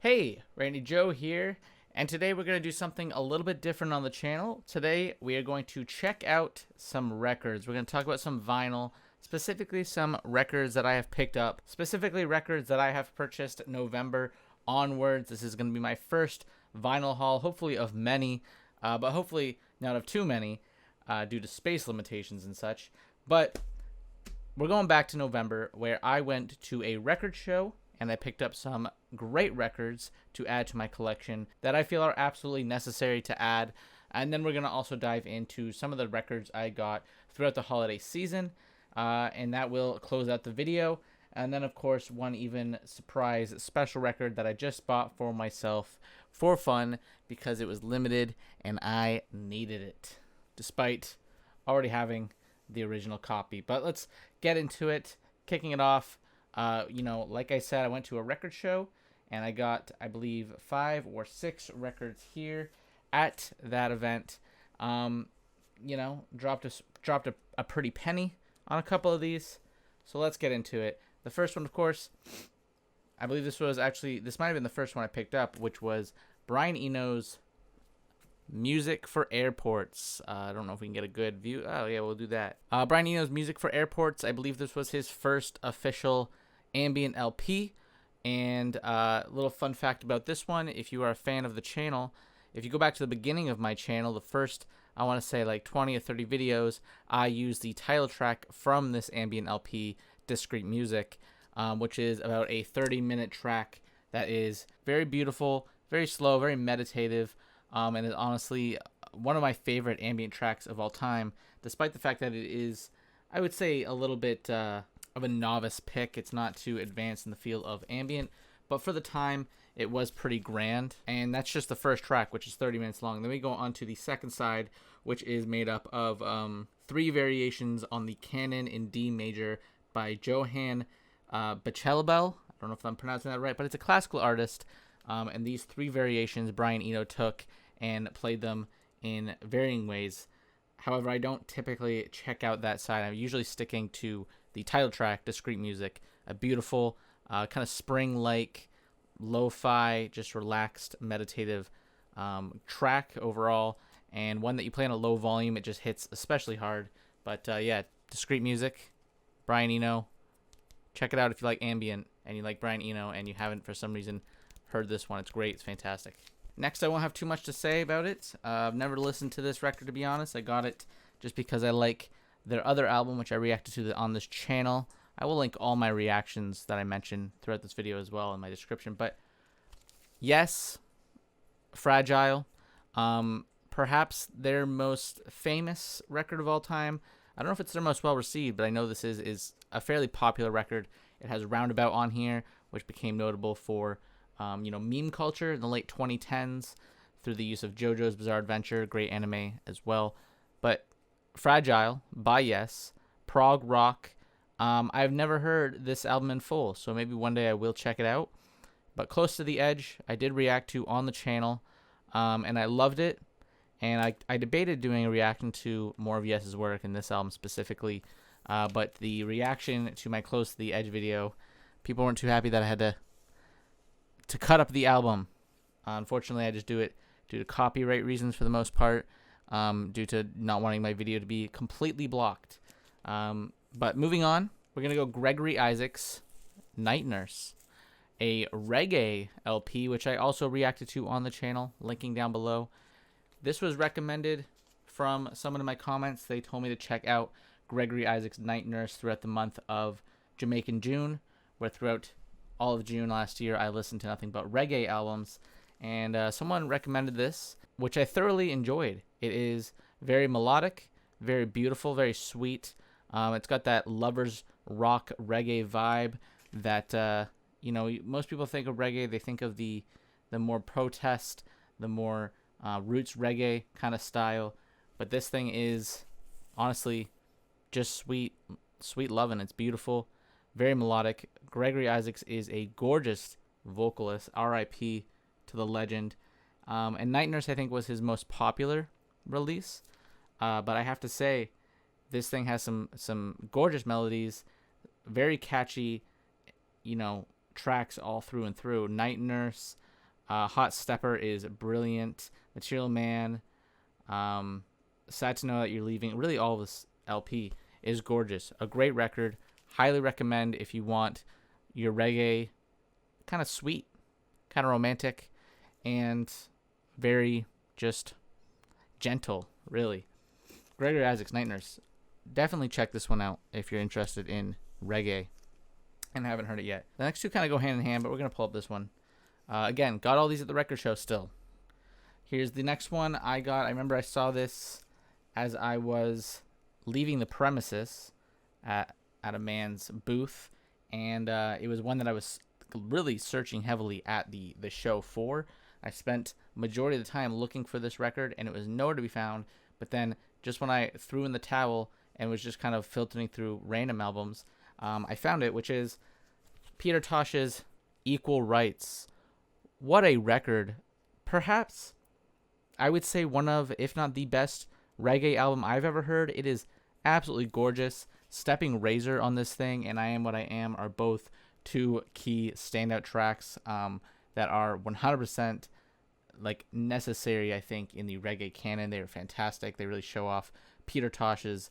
Hey, Randy Joe here, and today we're going to do something a little bit different on the channel. Today we are going to check out some records. We're going to talk about some vinyl, specifically some records that I have picked up, specifically records that I have purchased November onwards. This is going to be my first vinyl haul, hopefully of many, but hopefully not of too many due to space limitations and such. But we're going back to November where I went to a record show and I picked up some great records to add to my collection that I feel are absolutely necessary to add. And then we're going to also dive into some of the records I got throughout the holiday season, and that will close out the video. And then, of course, one even surprise special record that I just bought for myself for fun because it was limited and I needed it, despite already having the original copy. But let's get into it, kicking it off. Like I said, I went to a record show and I got, I believe, 5 or 6 records here at that event. Dropped a pretty penny on a couple of these. So let's get into it. The first one, of course, I believe this might have been the first one I picked up, which was Brian Eno's Music for Airports. I don't know if we can get a good view. Oh, yeah, we'll do that. Brian Eno's Music for Airports. I believe this was his first official ambient LP. And a little fun fact about this one, if you are a fan of the channel, if you go back to the beginning of my channel, the first, I want to say like 20 or 30 videos, I use the title track from this ambient LP, Discreet Music, which is about a 30-minute track that is very beautiful, very slow, very meditative, and is honestly one of my favorite ambient tracks of all time, despite the fact that it is, I would say, a little bit of a novice pick. It's not too advanced in the field of ambient, but for the time, it was pretty grand. And that's just the first track, which is 30 minutes long. Then we go on to the second side, which is made up of 3 variations on the Canon in D major by Johann Bachelabel. I don't know if I'm pronouncing that right, but it's a classical artist. And these 3 variations Brian Eno took and played them in varying ways. However, I don't typically check out that side. I'm usually sticking to the title track, Discreet Music, a beautiful, kind of spring-like, lo-fi, just relaxed, meditative track overall, and one that you play on a low volume, it just hits especially hard. But yeah, Discreet Music, Brian Eno. Check it out if you like ambient and you like Brian Eno and you haven't for some reason heard this one. It's great. It's fantastic. Next, I won't have too much to say about it. I've never listened to this record, to be honest. I got it just because I like their other album, which I reacted to on this channel. I will link all my reactions that I mentioned throughout this video as well in my description. But yes, Fragile. Perhaps their most famous record of all time. I don't know if it's their most well-received, but I know this is a fairly popular record. It has Roundabout on here, which became notable for meme culture in the late 2010s through the use of JoJo's Bizarre Adventure, great anime as well. But Fragile by Yes, prog rock. I've never heard this album in full, so maybe one day I will check it out. But Close to the Edge, I did react to on the channel, and I loved it. And I debated doing a reaction to more of Yes's work, and this album specifically. But the reaction to my Close to the Edge video, people weren't too happy that I had to cut up the album. Unfortunately, I just do it due to copyright reasons for the most part, due to not wanting my video to be completely blocked. But moving on, we're going to go Gregory Isaacs' Night Nurse, a reggae LP, which I also reacted to on the channel, linking down below. This was recommended from someone in my comments. They told me to check out Gregory Isaacs' Night Nurse throughout the month of Jamaican June, where throughout all of June last year, I listened to nothing but reggae albums, and someone recommended this, which I thoroughly enjoyed. It is very melodic, very beautiful, very sweet. It's got that lovers rock reggae vibe that, most people think of reggae. They think of the more protest, the more roots reggae kind of style. But this thing is honestly just sweet loving. It's beautiful, very melodic. Gregory Isaacs is a gorgeous vocalist. R.I.P. to the legend. And Night Nurse, I think, was his most popular release. But I have to say, this thing has some gorgeous melodies, very catchy, tracks all through and through. Night Nurse, Hot Stepper is brilliant. Material Man. Sad to Know That You're Leaving. Really, all of this LP is gorgeous. A great record. Highly recommend if you want your reggae kind of sweet, kind of romantic, and very just gentle, really. Gregory Isaac's Night Nurse. Definitely check this one out if you're interested in reggae and haven't heard it yet. The next two kind of go hand in hand, but we're going to pull up this one. Again, got all these at the record show still. Here's the next one I got. I remember I saw this as I was leaving the premises at a man's booth, and it was one that I was really searching heavily at the show for. I spent majority of the time looking for this record, and it was nowhere to be found. But then just when I threw in the towel and was just kind of filtering through random albums, I found it, which is Peter Tosh's Equal Rights. What a record. Perhaps I would say one of, if not the best reggae album I've ever heard. It is absolutely gorgeous. Stepping Razor on this thing and I Am What I Am are both two key standout tracks that are 100% like necessary, I think, in the reggae canon. They are fantastic. They really show off Peter Tosh's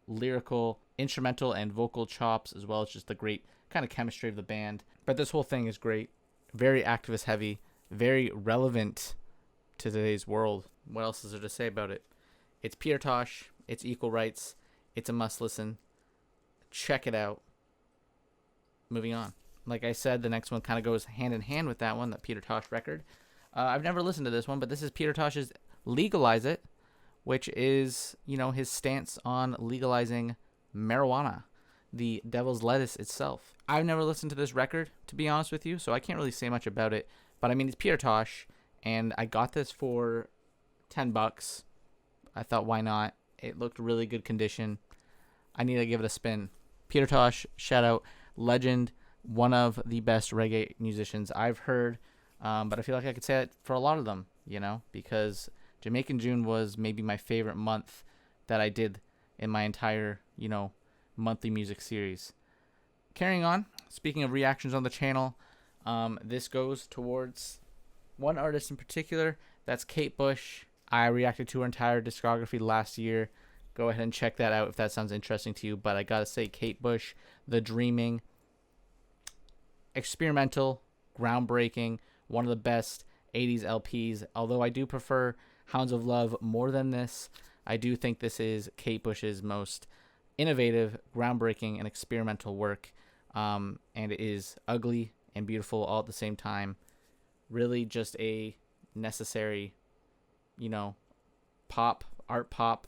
lyrical, instrumental, and vocal chops, as well as just the great kind of chemistry of the band. But this whole thing is great. Very activist heavy, very relevant to today's world. What else is there to say about it? It's Peter Tosh. It's Equal Rights. It's a must listen. Check it out. Moving on. Like I said, the next one kind of goes hand in hand with that one, that Peter Tosh record. I've never listened to this one, but this is Peter Tosh's Legalize It, which is, his stance on legalizing marijuana, the devil's lettuce itself. I've never listened to this record, to be honest with you, so I can't really say much about it. But I mean, it's Peter Tosh, and I got this for $10. I thought, why not? It looked really good condition. I need to give it a spin. Peter Tosh, shout out, legend, one of the best reggae musicians I've heard. But I feel like I could say it for a lot of them, because Jamaican June was maybe my favorite month that I did in my entire, monthly music series. Carrying on, speaking of reactions on the channel, this goes towards one artist in particular. That's Kate Bush. I reacted to her entire discography last year. Go ahead and check that out if that sounds interesting to you. But I gotta say, Kate Bush, The Dreaming, experimental, groundbreaking, one of the best 80s LPs. Although I do prefer Hounds of Love more than this, I do think this is Kate Bush's most innovative, groundbreaking, and experimental work. And it is ugly and beautiful all at the same time. Really just a necessary, art pop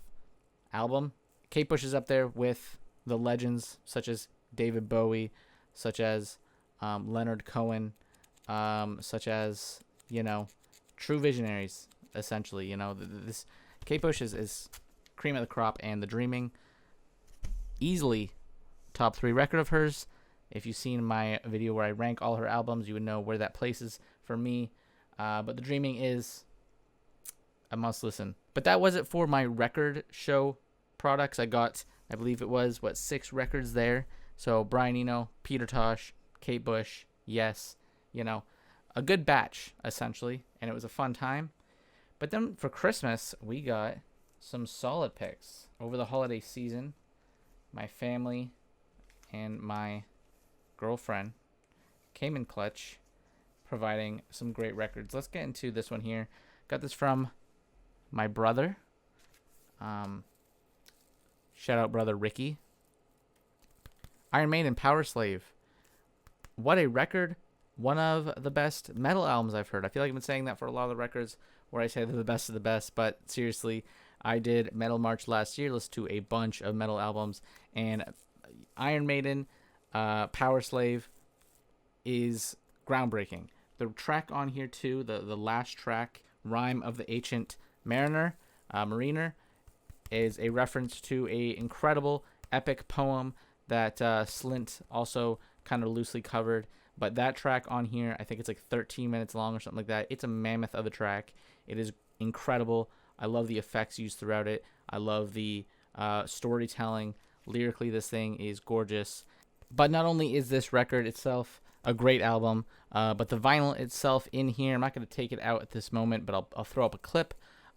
album. Kate Bush is up there with the legends such as David Bowie, such as Leonard Cohen, such as, true visionaries, essentially. This Kate Bush is cream of the crop, and The Dreaming, easily top 3 record of hers. If you've seen my video where I rank all her albums, you would know where that places for me. But The Dreaming is a must listen. But that was it for my record show products. I got, I believe it was, 6 records there. So Brian Eno, Peter Tosh, Kate Bush, yes, a good batch, essentially. And it was a fun time. But then for Christmas, we got some solid picks. Over the holiday season, my family and my girlfriend came in clutch, providing some great records. Let's get into this one here. Got this from my brother. Shout out brother Ricky. Iron Maiden, Power Slave. What a record. One of the best metal albums I've heard. I feel like I've been saying that for a lot of the records where I say they're the best of the best, but seriously, I did Metal March last year, listened to a bunch of metal albums, and Iron Maiden, Power Slave is groundbreaking. The track on here too, the last track, Rhyme of the Ancient Mariner, is a reference to a incredible epic poem that Slint also kind of loosely covered. But that track on here, I think it's like 13 minutes long or something like that. It's a mammoth of a track. It is incredible. I love the effects used throughout it. I love the storytelling. Lyrically, this thing is gorgeous. But not only is this record itself a great album. But the vinyl itself in here, I'm not going to take it out at this moment, but I'll throw up a clip,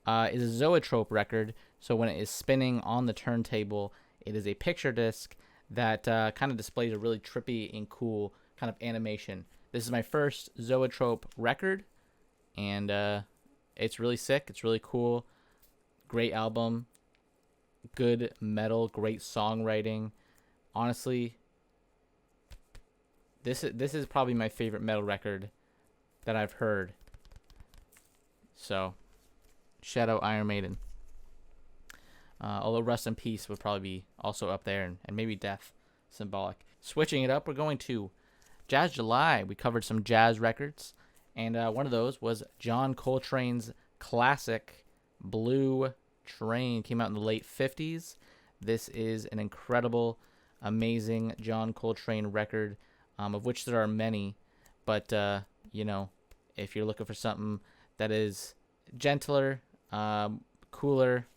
is a Zoetrope record. So when it is spinning on the turntable, it is a picture disc that kind of displays a really trippy and cool kind of animation. This is my first Zoetrope record, and it's really sick. It's really cool. Great album. Good metal. Great songwriting. Honestly, this is probably my favorite metal record that I've heard. So, shout out Iron Maiden. Although Rest in Peace would probably be also up there, and maybe Death, symbolic. Switching it up, we're going to Jazz July. We covered some jazz records, and one of those was John Coltrane's classic Blue Train. Came out in the late 50s. This is an incredible, amazing John Coltrane record, of which there are many, but if you're looking for something that is gentler, cooler,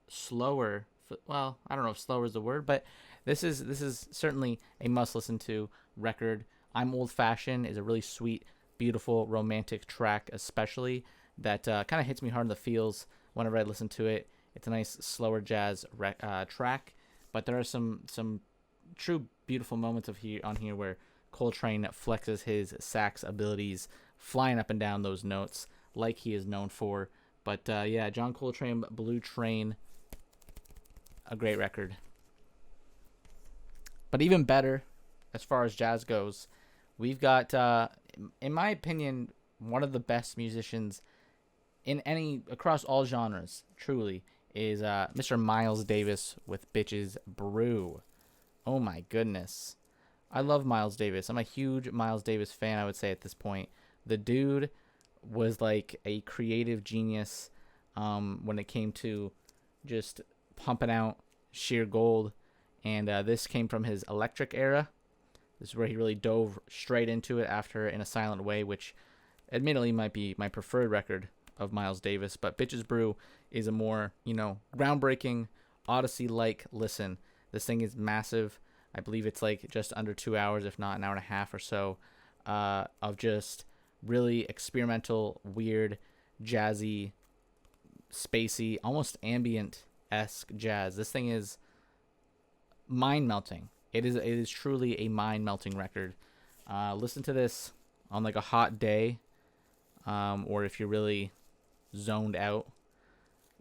slower. Well, I don't know if slower is the word, but this is certainly a must listen to record. I'm Old Fashioned is a really sweet, beautiful, romantic track, especially that kind of hits me hard in the feels whenever I listen to it. It's a nice, slower jazz track, but there are some true beautiful moments on here where Coltrane flexes his sax abilities, flying up and down those notes like he is known for. But John Coltrane, Blue Train, a great record. But even better, as far as jazz goes, we've got, in my opinion, one of the best musicians across all genres, truly, is Mr. Miles Davis with Bitches Brew. Oh my goodness. I love Miles Davis. I'm a huge Miles Davis fan, I would say, at this point. The dude was like a creative genius when it came to just pumping out sheer gold. And this came from his Electric era. This is where he really dove straight into it after In a Silent Way, which admittedly might be my preferred record of Miles Davis. But Bitches Brew is a more, groundbreaking, Odyssey-like listen. This thing is massive. I believe it's like just under 2 hours, if not an hour and a half or so, of just really experimental, weird, jazzy, spacey, almost ambient-esque jazz. This thing is mind-melting. It is truly a mind-melting record. Listen to this on like a hot day, or if you're really zoned out,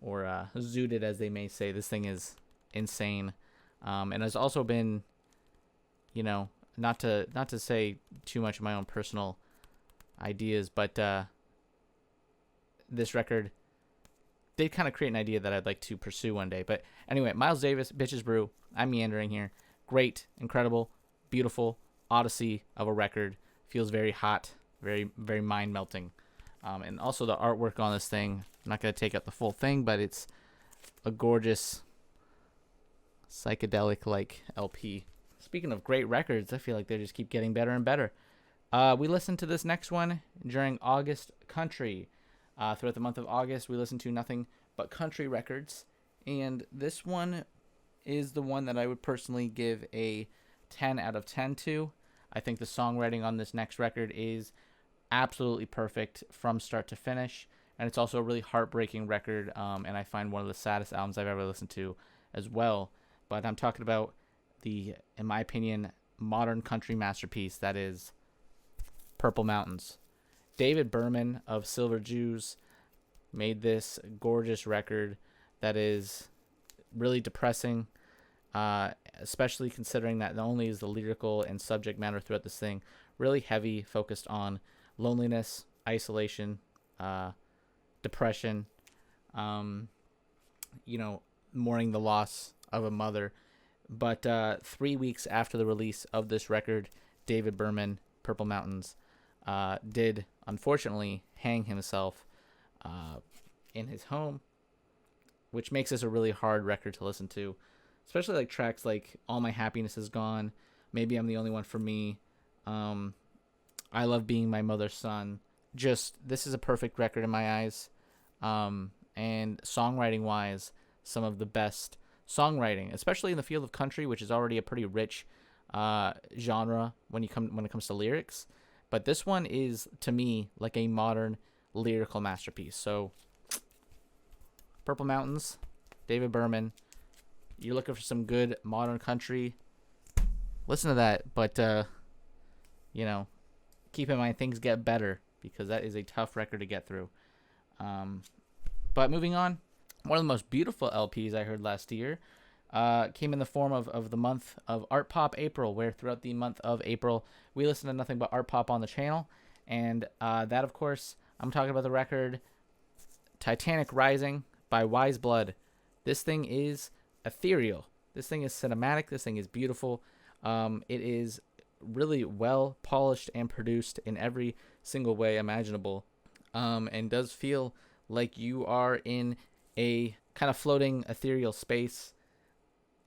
or zooted, as they may say. This thing is insane, and has also been, not to say too much of my own personal ideas, but this record did kind of create an idea that I'd like to pursue one day. But anyway, Miles Davis, Bitches Brew. I'm meandering here. Great, incredible, beautiful odyssey of a record. Feels very hot, very, very mind-melting. And also the artwork on this thing, I'm not going to take out the full thing, but it's a gorgeous psychedelic-like LP. Speaking of great records, I feel like they just keep getting better and better. We listened to this next one during August Country. Throughout the month of August, we listened to nothing but country records. And this one is the one that I would personally give a 10 out of 10 to. I think the songwriting on this next record is absolutely perfect from start to finish. And it's also a really heartbreaking record. And I find one of the saddest albums I've ever listened to as well. But I'm talking about the, in my opinion, modern country masterpiece that is Purple Mountains. David Berman of Silver Jews made this gorgeous record that is really depressing, especially considering that not only is the lyrical and subject matter throughout this thing really heavy, focused on loneliness, isolation, depression, mourning the loss of a mother. But 3 weeks after the release of this record, David Berman, Purple Mountains, did unfortunately hang himself in his home, which makes this a really hard record to listen to, especially like tracks like All My Happiness Is Gone, Maybe I'm the Only One for Me, I Love Being My Mother's Son. Just, this is a perfect record in my eyes, and songwriting wise, some of the best songwriting, especially in the field of country, which is already a pretty rich genre when it comes to lyrics, but this one is, to me, like a modern lyrical masterpiece. So, Purple Mountains, David Berman. You're looking for some good modern country, listen to that. But keep in mind things get better, because that is a tough record to get through. But moving on, one of the most beautiful LPs I heard last year came in the form of the month of Art Pop April, where throughout the month of April we listen to nothing but art pop on the channel. And that, of course, I'm talking about the record Titanic Rising by Wise Blood. This thing is ethereal. This thing is cinematic. This thing is beautiful. It is really well polished and produced in every single way imaginable, and does feel like you are in a kind of floating ethereal space.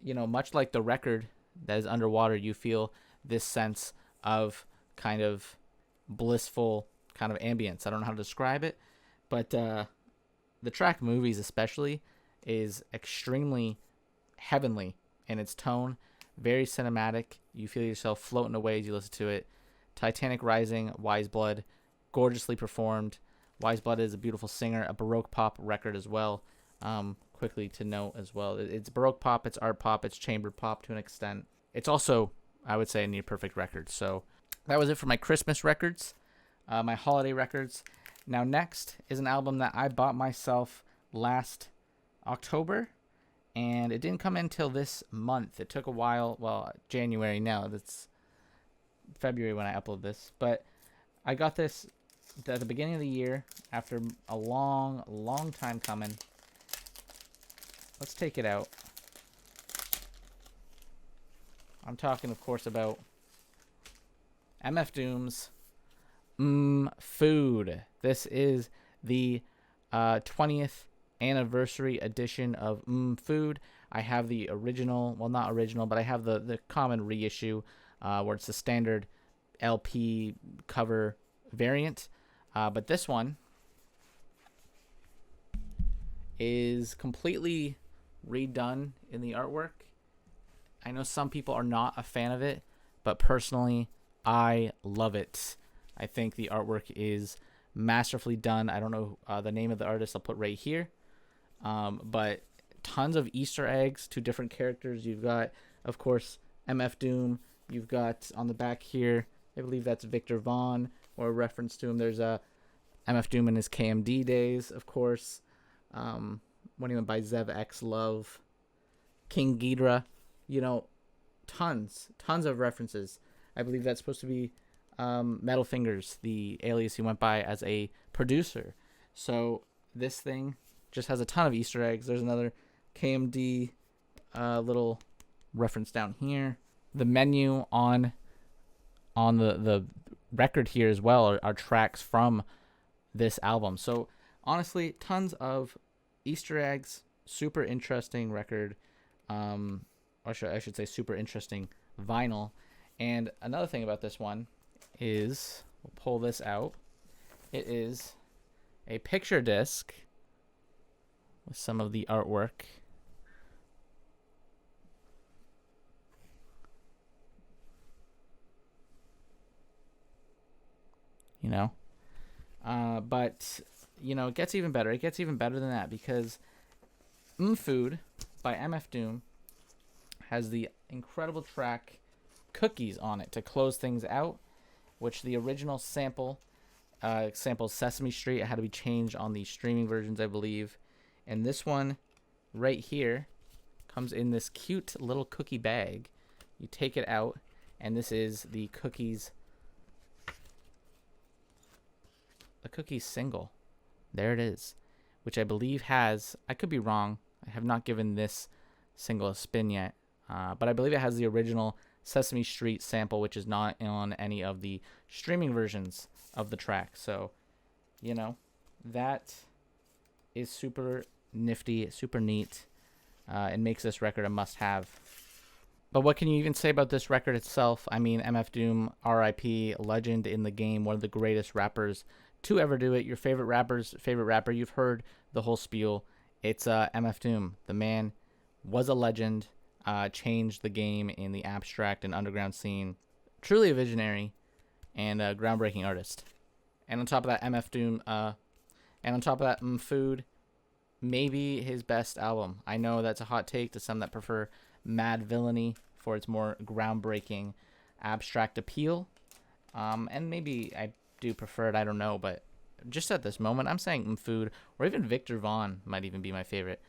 Much like the record that is underwater, you feel this sense of kind of blissful kind of ambience. I don't know how to describe it, but the track Movies especially is extremely heavenly in its tone, very cinematic. You feel yourself floating away as you listen to it. Titanic Rising, Wise Blood, gorgeously performed. Wise Blood is a beautiful singer, a Baroque pop record as well. Quickly to note as well, it's Baroque pop, it's art pop, it's chamber pop to an extent. It's also, I would say, a near perfect record. So that was it for my Christmas records, my holiday records. Now next is an album that I bought myself last October, and it didn't come in until this month. It took a while. Well, January now. That's February when I upload this. But I got this at the beginning of the year after a long, long time coming. Let's take it out. I'm talking, of course, about MF Doom's Food. This is the 20th anniversary edition of Food. I have the original, well, not original, but I have the common reissue where it's the standard LP cover variant. But this one is completely redone in the artwork. I know some people are not a fan of it, but personally, I love it. I think the artwork is masterfully done. I don't know the name of the artist. I'll put right here. But tons of Easter eggs to different characters. You've got, of course, MF Doom. You've got on the back here, I believe that's Victor Vaughn, or a reference to him. There's a MF Doom in his KMD days, of course. What do you mean by Zev X Love? King Ghidorah. Tons of references. I believe that's supposed to be Metal Fingers, the alias he went by as a producer. So this thing just has a ton of Easter eggs. There's another KMD little reference down here. The menu on the record here as well are tracks from this album. So honestly, tons of Easter eggs. Super interesting record. Or I should say super interesting vinyl. And another thing about this one is, we'll pull this out. It is a picture disc with some of the artwork. But it gets even better. It gets even better than that, because Food by MF Doom has the incredible track Cookies on it to close things out, which the original samples Sesame Street. It had to be changed on the streaming versions, I believe. And this one right here comes in this cute little cookie bag. You take it out, and this is the Cookies single. There it is, which I believe has, I could be wrong, I have not given this single a spin yet, but I believe it has the original Sesame Street sample, which is not on any of the streaming versions of the track. So, that is super nifty, super neat, and makes this record a must-have. But what can you even say about this record itself? I mean, MF Doom, R.I.P., legend in the game, one of the greatest rappers to ever do it. Your favorite rapper's favorite rapper. You've heard the whole spiel. It's MF Doom. The man was a legend. changed the game in the abstract and underground scene. Truly a visionary and a groundbreaking artist. And on top of that, MF Doom, and on top of that, Food, maybe his best album. I know that's a hot take to some that prefer Mad Villainy for its more groundbreaking abstract appeal. And maybe I do prefer it, I don't know, but just at this moment, I'm saying Food, or even Victor Vaughn might even be my favorite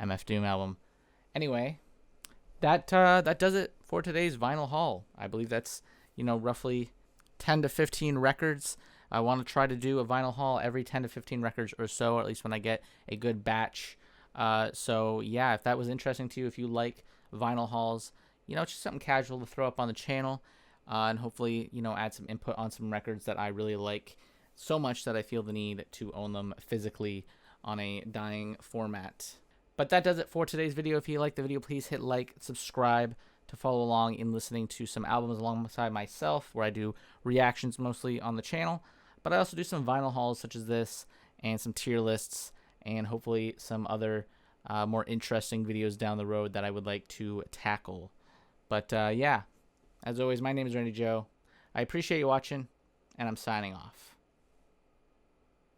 MF Doom album. Anyway, that does it for today's vinyl haul. I believe that's, roughly 10 to 15 records. I want to try to do a vinyl haul every 10 to 15 records or so, or at least when I get a good batch. So yeah, if that was interesting to you, if you like vinyl hauls, it's just something casual to throw up on the channel, and hopefully, add some input on some records that I really like so much that I feel the need to own them physically on a dying format. But that does it for today's video. If you liked the video, please hit like, subscribe to follow along in listening to some albums alongside myself, where I do reactions mostly on the channel. But I also do some vinyl hauls such as this, and some tier lists, and hopefully some other more interesting videos down the road that I would like to tackle. But yeah, as always, my name is Randy Joe. I appreciate you watching, and I'm signing off.